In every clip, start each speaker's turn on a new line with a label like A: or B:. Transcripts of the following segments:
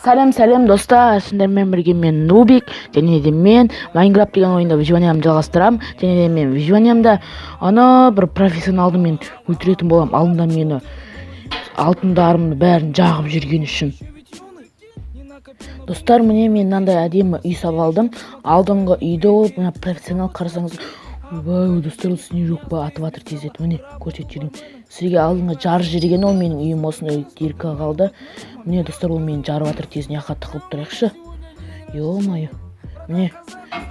A: Сәлем достар, сіздермен бірге мен Нубик, және де мен Майнкрафт деген ойында выживаниямды жалғастырам. Және де мен выживаниямда ана бір профессионалды мен өлтіретін болам. Алдында мені алтындарымды бәрін жағып жүрген үшін. Достар, міне мен мынандай әдемі үй салып алдым. Алдыңғы үйді ол профессионал қарасаңыз, ойбай достар, не жоқ па, атып жатыр тездетіп. Міне көрсетіп жүрейін. Сізге алдыңғы жар жүрген ол менің үйім осындай дирка қалды. Міне достар, ол мені жарып жатыр тез, мына жаққа тығылып тұрайықшы. Ё-моё. Міне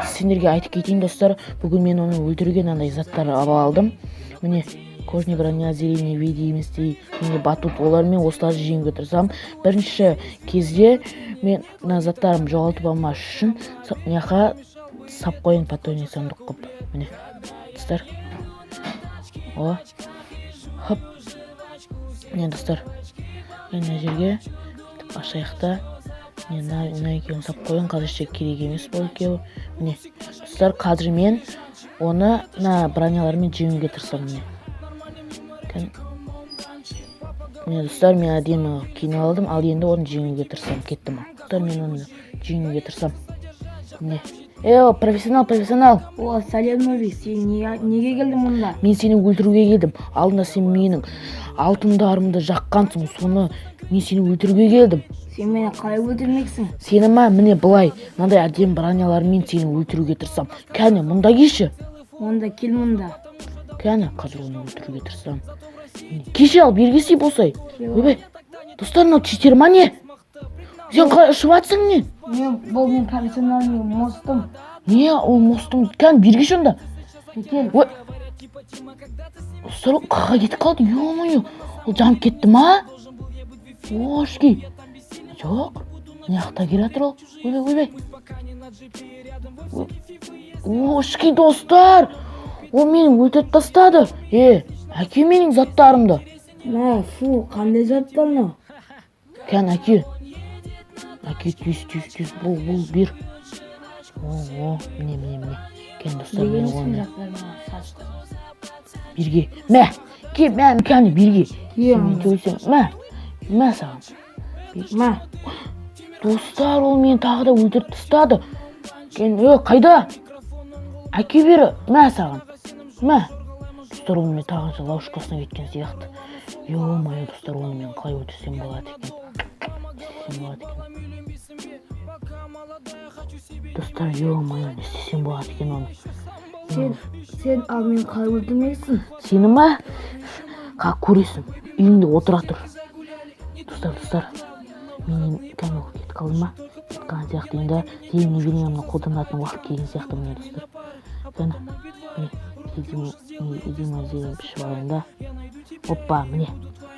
A: сендерге айтып кетейін достар, бүгін мен оны өлтірген андай заттар алдым. Міне кожный броня, зелень, видимости, міне батут, олармен осыларды жеңуге тырысамын. Бірінші кезде мен мына заттарымды жоғалтып алмас үшін мына жаққа сап қойын потайный сундук қылып. Міне достар. О. Хоп. Міне достар. Мына жерге ашаяқта мына екеуін сап қойын, қазірше керек емес бұл екеуі. Міне достар, қазір мен оны мына бронялармен жеңуге тырысамын. Міне достар, мен әдемі киініп алдым, ал енді оны жеңуге тырысамын. Кеттім. Достар, мен оны жеңуге тырысамын. Міне. Профессионал.
B: О, сәлем Нубик, сен неге келдің мұнда?
A: Мен сені өлтіруге келдім. Алдында сен менің алтындарымды жаққансың, соны мен сені өлтіруге келдім.
B: Сен мені қалай өлтірмексің?
A: Сені ма, міне былай, мынандай әдемі бронялармен сені өлтіруге тырысам. Кәне, мұнда келші.
B: Онда кел мұнда.
A: Кәне, қазір оны өлтіруге тырысам. Кеше ал, бергесей болсай. Ойбай, достар, мынау читер ма не? Сен қалай ұшып жатсың не?
B: Бұл мен профессионалный мостым.
A: Не, ол мостың, кәне, бергеш онда.
B: Кетел.
A: Ой, достар, қаға кетіп қалды, ё-моё. Ол жанып кетті ма? Ошки. Жоқ, мына жақта келе жатыр ол. Ойбай. Ошки достар, ол мені өлтіріп тастады. Әке менің заттарымды.
B: Мә, фу, қандай заттар мынау?
A: Кәне, әке. Әке, түс, бұл бер. О, міне. Кәне достар, мен оны берге. Мә, кәне берге. Мен төлсем, мә саған.
B: Мә.
A: Достар, ол мені тағы да өлтіріп тастады. Кәне, қайда? Әке бері, мә саған. Мә. Достар, оны мен тағынша лаушкасына кеткен сияқты. Ё-моё, достар, оны мен қалай өлтірсем болады екен. Достар, ё-моё, не істесем болады екен оны.
B: Сен ал мен қалай өлтірмексің?
A: Сені ма? Қақ көресің, үйіңде отыра тұр. Достар, мен кәне ол кетіп қалды ма? Кетіп қалған сияқты, енді зелені вениямны қолданатын уақыт келген сияқты міне достар. Кәне, едима зелен пішіп алайын да. Оппа, міне,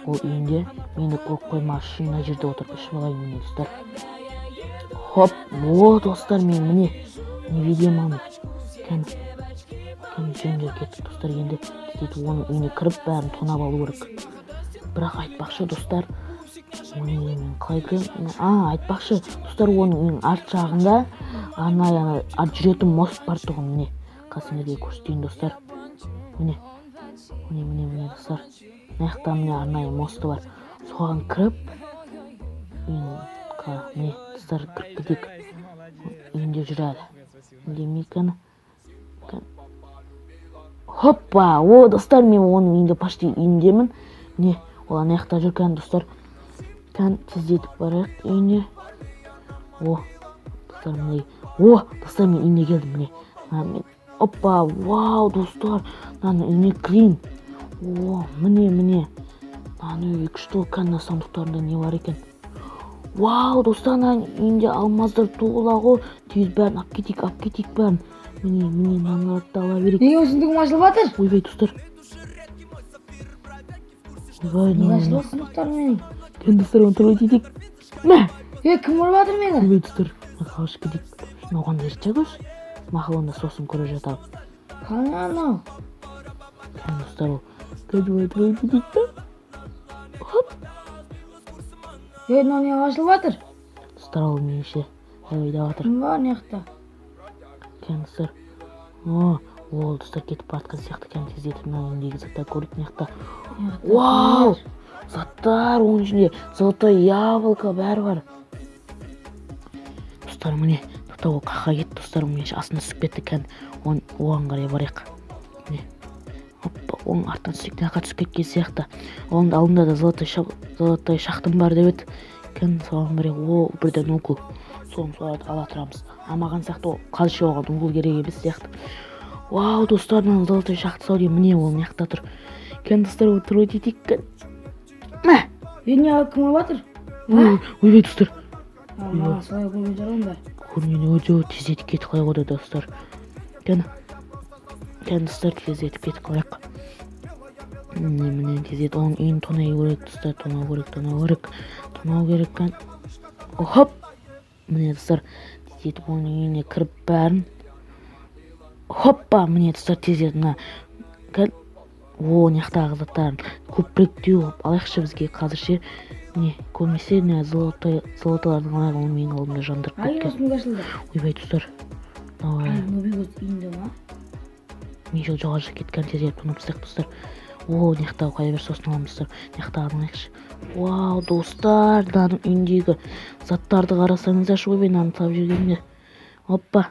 A: ол үйінде мені көріп қоймас үшін мына жерде отырып пішіп алайын міне достар. Хоп, о достар, мен міне невидимамын. Кәне жөнге кеттік достар, енді оның үйіне кіріп бәрін тонап алу керек. Бірақ айтпақшы достар, мен қалай кірем? Айтпақшы достар, оның үйінің арт жағында арт жүретін мост бар тұғын міне. Қасыңызге көрсетейін достар. Міне достар. Мына міне арнайы мосты бар. Соған кіріп, міне достар, кіріп кетейік. Үйінде жүреді. Демейкені. Хоппа, о достар, мен оның үйінде пашти үйіндемін. Міне, ол ана жақта жүрген достар. Тездетіп барайық үйіне. О, достар, мен үйіне келдім міне. Оппа, вау достар, мынаның үйіне кірейін. О, міне. Мынаның үйі күшті, кәне сандықтарында не бар екен. Вау достар, мынаның үйінде алмаздар тола ғой. Тез бәрін ап кетейік бәрін. Міне, мыналарды ала берейік.
B: Неге осындығым ашылып жатыр?
A: Ойбай достар.
B: Неге ашылып сындықтар менің?
A: Кәне достар, оны тұрып етейік. Мә!
B: Кім ұрып жатыр мені?
A: Ойбай достар, қалыш кетейік. Оған ерте көш. Мақыл онда сосын көріп жаталым.
B: Қана анау?
A: Кәне достар, ол кәне тұрып етейік та. Хоп!
B: Мынау неге ашылып жатыр?
A: Достар, ол меніңше ойда жатыр.
B: Кім бар неқта?
A: Кәне достар. Ол достар кетіп батқан сияқты, кәне тездетіп мына үйіндегі заттар көрейік неқта. Вау! Заттар, оның ішінде золотой яблоко бәрі бар. достар, міне тоқтау қаққа кетті достар, мен астына түсіп кетті екен. Оған қарай барайық. Міне. Оппа, оның артынан стекляққа түсіп кеткен сияқты. Оның алдында да золотой шахтым бар деп еді. Екен соған қарай бірден укол. Соны соларды ала тұрамыз. Амаған сияқты ол қалшы оған укол керек емес сияқты. Вау, достар, мына золотой шахты сау деймін. Міне ол маяқта тұр. Екен достар, отырып өтейік екен. Мә!
B: Не кім алып жатыр?
A: Ойбай достар.
B: Маған солай көрген жарым ба?
A: Көрмені өте тездетіп кетіп қойып отыр достар. Екен достар, тездетіп кетіп қойық. Міне тездетіп оның үйін тонау керек достар, тонау керек екен. Хоп! Міне достар, тездетіп оның үйіне кіріп бәрін. Хоппа, міне достар, тездетіп мына наяқтағы заттарын көпіректеу алайықшы бізге қазірше. Не, көрмесе, золоталардың аяғын менің алдымда жандырып кеткен.
B: Осымен қашылды.
A: Ойбай достар.
B: Нобик өз үйінде ма?
A: Мен жол жоғары кеткен тездетіп тұнып істек достар. Наяқтағы қая бер сосын аламыз достар. Наяқтағын алайықшы. Вау, достар, мынаның үйіндегі заттарды қарасаңыздаршы, ойбай мынаны тауып жүргенде. Оппа,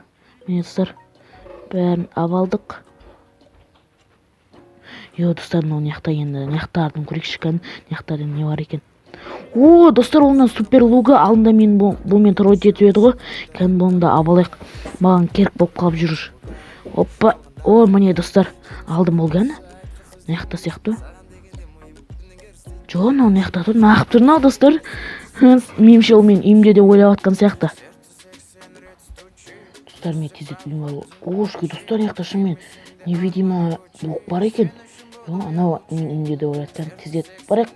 A: міне достар, бәрін абалдық. Достар, мынау наяқта енді наяқтардың көрейікші екен. Наяқтарда не бар екен? Достар, олынан супер луга алдында мен бұлмен тұрып етіп еді ғой. Кән бұлында абалайық. Маған керек болып қалып жүрір. Оппа, міне достар, алдым болғаны. Наяқта сияқты. Жоқ, мынау наяқта тұр. Нағып тұр мынау достар. Меніңше ол мен үйімде де ойлап атқан сияқты. Достар, мен тездетіп үйім бар. Ошқы, достар, наяқта шынымен невидимо лук бар екен. Анау мен үйімде де ойлап атқан. Тездетіп барайық.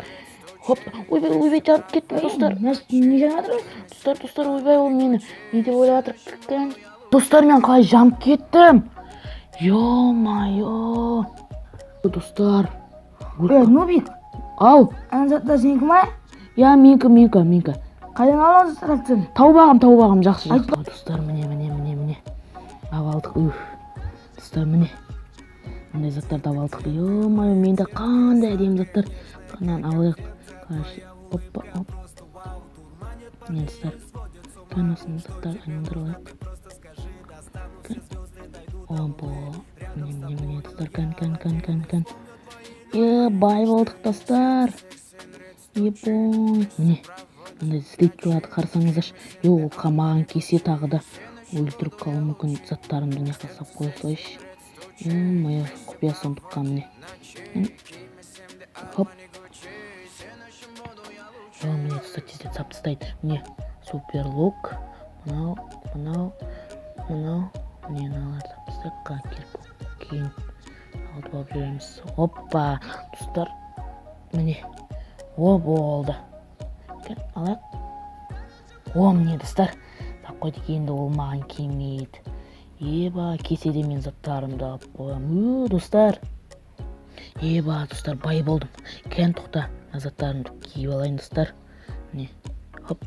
A: Хоп, ойбай, жанып кеттім, достар.
B: Не жанып жатыр?
A: Достар, ойбай, ол мені не деп ойлап жатыр. Достар, мен қалай жанып кеттім? Ё-майо. Достар.
B: Нобик,
A: Ау.
B: ана заттар сенікі ма?
A: Я, менікі.
B: Қайдан алып жатырсың?
A: Тауып ағам, жақсы. Достар, міне. Абалдық, Достар, міне. Мындай заттарды абалдық. Ё-майо, менде қандай әдемі заттар. Қанан алайық. Оппа. Міне достар. Қанасының заттар айналдырылайық. Опа. Міне достар. Кән. Бай болдық достар. Ебой. Міне. Мындай слиткаларды қарсаңыздар. Маған кесе тағы да өлтіріп қалу мүмкін заттарымды не қылсап қоя салайшы. Моя құпия сундукка міне. Хоп. Міне достар, тездетіп сап тастайды. Міне супер лук. Мынау. Міне мыналарды сап тастайық. Кейін алып алып жүреміз. Оппа, достар. Міне. Болды. Алайық. Міне достар. Тап қойдық, енді ол маған келмейді. Кеседе мен заттарымды алып қоям. Достар. Достар, бай болдым. Кән тоқта. Заттарымды киіп алайын достар. Міне. Хоп.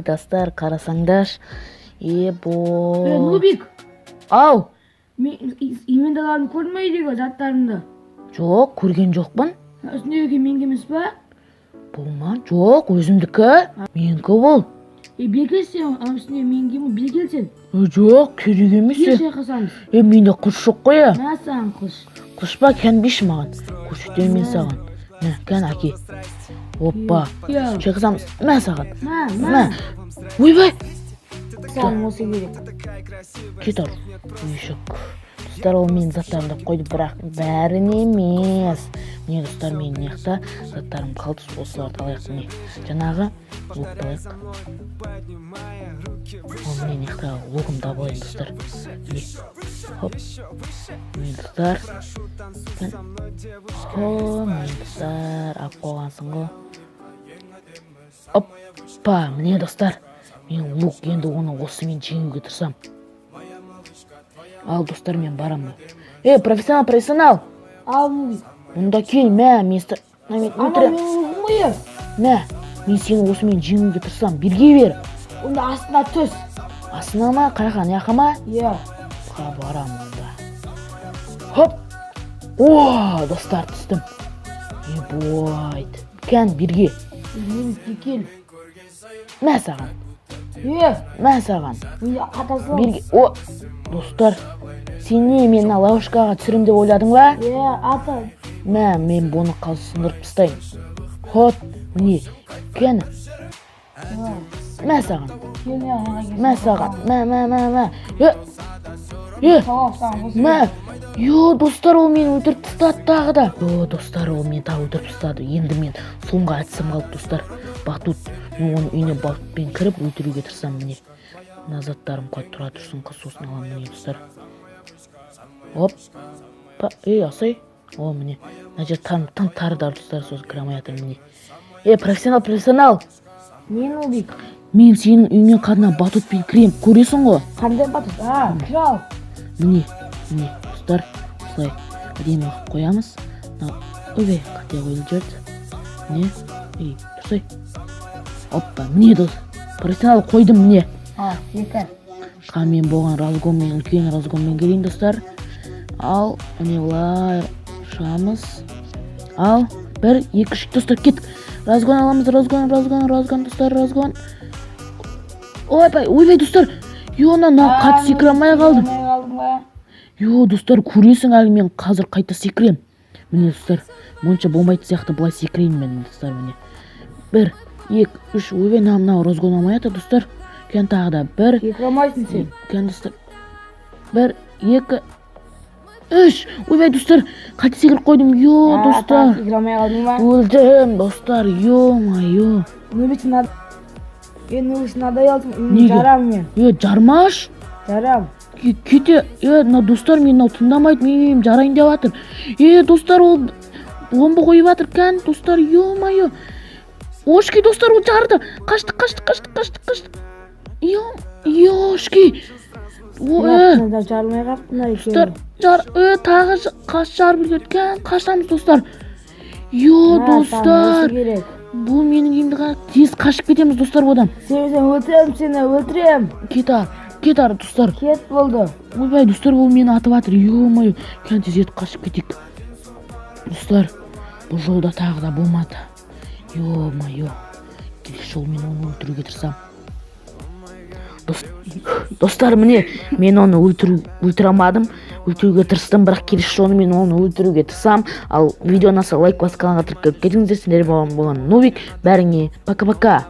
A: Достар, қарасаңдар.
B: Нобик.
A: Ау.
B: Мен имендаларын көрмейдегі заттарымды.
A: Жоқ, көрген жоқпын.
B: Үстіндегі менге емес па?
A: Бұл ма? Жоқ, өзімдікі. Менікі бұл.
B: Белгілсен, үстінде менге ме? Белгілсен.
A: Жоқ, керек емес.
B: Кеше қасамыз.
A: Менде құш жоқ қоя.
B: Мә саған құш.
A: Құш па, кән бейші маған. Көрсетем мен саған. Кән әке. Оппа. Шайқысамыз. Мә саған. Мә. Ойбай.
B: Саған осы керек.
A: Кетар. Үйшік. Достар, ол мен заттарымды қойды, бірақ бәрін емес. Міне достар, мен неқта заттарым қалды, осыларды алайық. Міне жаңағы лук алайық. Ол мен неқта лугымды алайын достар. Міне. Хоп. Міне достар. Міне достар. Ап қоғансың ғой. Оппа. Міне достар. Мен лук, енді оны осымен жеңуге тұрсам. Ал достар, мен барам. Профессионал.
B: Ал Нобик.
A: Мұнда кел, мә, мистер.
B: Ана мен лугым ғой.
A: Мә, мен сені осымен жеңуге тұрсам, бірге бер.
B: Онда астына түс.
A: Астына ма, қайқан, яқа ма? Барам онда. Хоп. Достар, түстім. Бойд. Кән, бірге.
B: Мен кел.
A: Мә саған. Мә саған.
B: Қатасың.
A: Бірге... О, достар, сен не мені лавашкаға түсірім деп ойладың ба?
B: Ата.
A: Мә, мен бұны қалсы сындырып тастайын. Хот, міне, кені. Мә саған. Мә саған. Мә. Мә. Йо, достар, ол мені өлтіріп тастады тағы да. Йо, достар, ол мені тағы өлтіріп тастады. Енді мен соңғы әдісім қалды, достар. Батут, мен оның үйіне батутпен кіріп өлтіруге тырысам, міне. Назаттарым қой тұра тұрсын, сосын аламын, міне, достар. Оп. Асай. О, міне. Мына жер тым тарыдар, достар, сосын кіре алмай жатыр, міне. Профессионал.
B: Не Нубик?
A: Мен сенің үйіңе қадына батутпен кірем, көресің ғой?
B: Қандай батут? Кіре ал.
A: Міне, достар, осылай әдемі қылып қоямыз. Өбе, қате қойылып жүрді. Міне, тұрсай. Оппа, міне дос, профессионал қойдым, міне.
B: Екі.
A: Мен болған разгонмен, үлкен разгонмен келейін, достар. Ал, міне олай шығамыз. Ал, 1, 2, 3, достар, кеттік. Разгон аламыз, разгон, достар, разгон. Ойбай, достар, йона, қаты секірамай қалдым. Йо, достар, көресің әлі мен қазір қайта секірем. Міне, достар, мұнша болмайды сияқты бұлай секірейін мен, достар, міне. 1, 2, 3, ойбай, намынау разгон алмай аты, достар. Кен тағы да 1.
B: Секірамайсың сен.
A: Кен, достар. 1, 2, 3. Ойбай, достар, қайта секіріп қойдым. Йо, достар.
B: Секірамай қалдың ба?
A: Өлдім, достар, йо.
B: Нубик надай алдым. Жарам мен.
A: Жармаш.
B: Жарам.
A: Кете, достар, мен тыңдамайды, мен жарайын деп жатыр. Достар, ол бомба қойып жатыр кән, достар, йо-майо. Ошки, достар, ол жарды. Қаштық. Ошки.
B: Жармай қаптың.
A: Достар, тағы қаш жарып үлгерді, қаштамыз, достар. Достар, бұл менің емді тез қашып кетеміз, достар, одан.
B: Сені өлтірем.
A: Кет ары, достар.
B: Кет болды.
A: Ойбай, достар, ол мені атып жатыр. Йо-майо, кән тез етіп қашып кетейік. Достар, бұл жолда тағы да болмады. Йо-майо, келесі жол мен оны өлтіруге тырысам. Достар, міне, мен оны өлтіре алмадым. Өлтіруге тырыстым, бірақ келесі жолы мен оны өлтіруге тырысам. Ал видео ұнаса лайк басып, каналға кіріп кетіңіздер. Сендер болған Нубик. Бәріңе пока-пока.